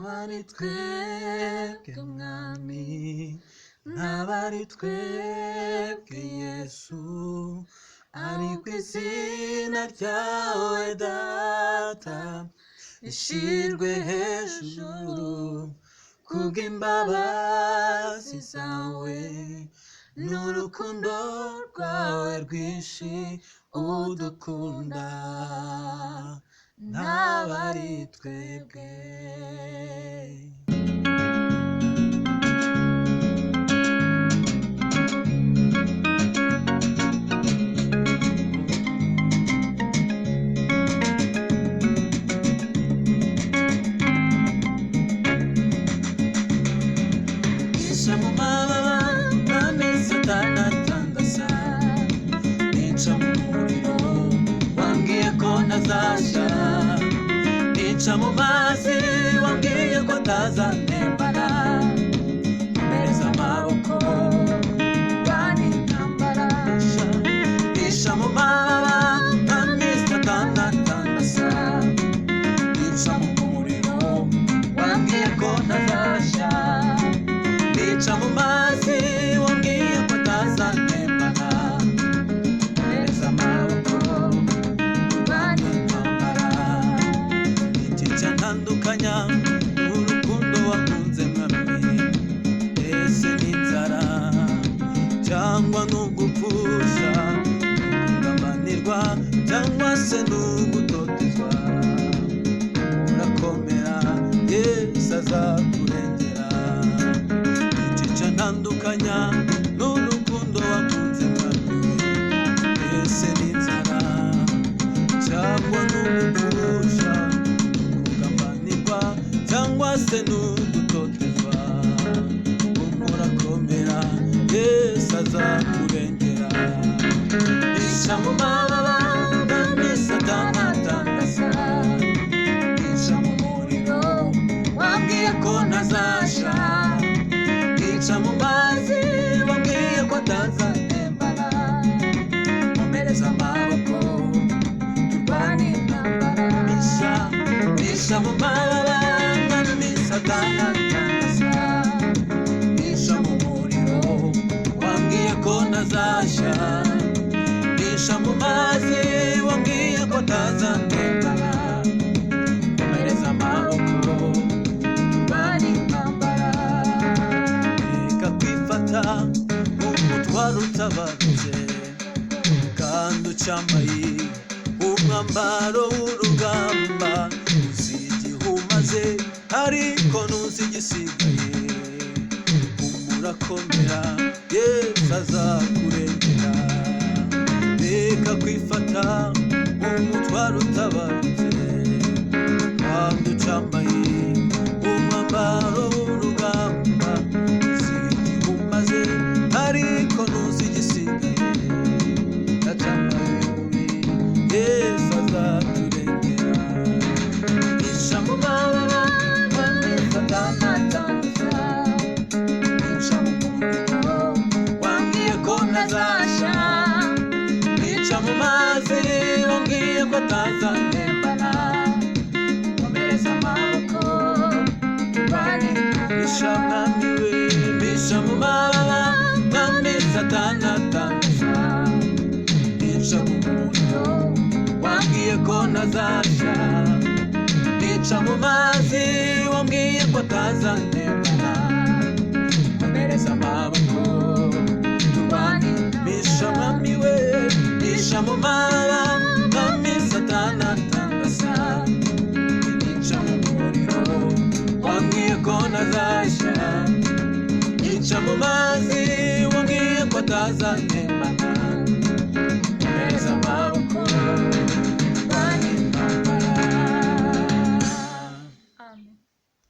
ntabari twebwe mwami, ntabari twebwe Yesu, ariko izina ryawe data ishirwe hejuru, kubw'imbabazi zawe n'urukundo rwawe rwinshi udukunda, ntabari twebwe. Nica mu mababa mwami Satani atandasa, nica mu muriro wambwiye ko ntazashya, nica mu mazi wambwiye ko atazantembana, nkomereza amaboko bani intambara, nica mu mababa mwami Satani atandasa, nica mu muriro wambwiye ko ntazashya, nica mu mazi wambwiye ko atazantembana, nkomereza amaboko bani intambara, iki cyantandukanya n'urukundo wakunze mwami, ese n'inzara cyangwa n'ugupfusha, kugabanirwa cyangwa se n'ugutotezwa, urakomera Yesu azakurengera, iki cyantandukanya n'urukundo wakunze mwami, ese n'inzara cyangwa n'ugupfusha, kugabanirwa cyangwa se n'ugutotezwa, urakomera Yesu azakurengera, nica mu mababa mwami Satani atandasa, nica mu muriro wambwiye ko ntazashya, nica mu mazi wambwiye ko atazantembana, nkomereza amaboko turwane intambara, nica mu mababa mwami Satani atandasa, nica mu muriro wambwiye ko ntazashya, nica mu mazi wambwiye ko atazantembana, nkomereza amaboko turwane intambara, reka kwifata nk'umutwaro utabarutse, kandi ucyambaye umwambaro w'urugamba, uzi igihe umaze ariko ntuzi igisigaye, umurakomera Yesu azakurengera, reka kwifata nk'umutwaro utabarutse, kandi ucyambaye umwambaro w'urugamba, uzi igihe umaze ariko ntuzi igisigaye, ndacyambaye mubi Yesu azaturengera, nica mu mababa mwami Satani atandasa, nica mu muriro wambwiye ko ntazashya, nica mu mazi wambwiye ko atazantembana, nkomereza amaboko turwane intambara, mwami we, nica mu mababa mwami Satani atandasa, nica mu muriro wambwiye ko ntazashya, nica mu mazi wambwiye ko atazantembana, nkomereza amaboko turwane intambara, mwami we, nica mu mababa mwami Satani atandasa, nica mu muriro wambwiye ko ntazashya, nica mu mazi wambwiye ko atazantembana,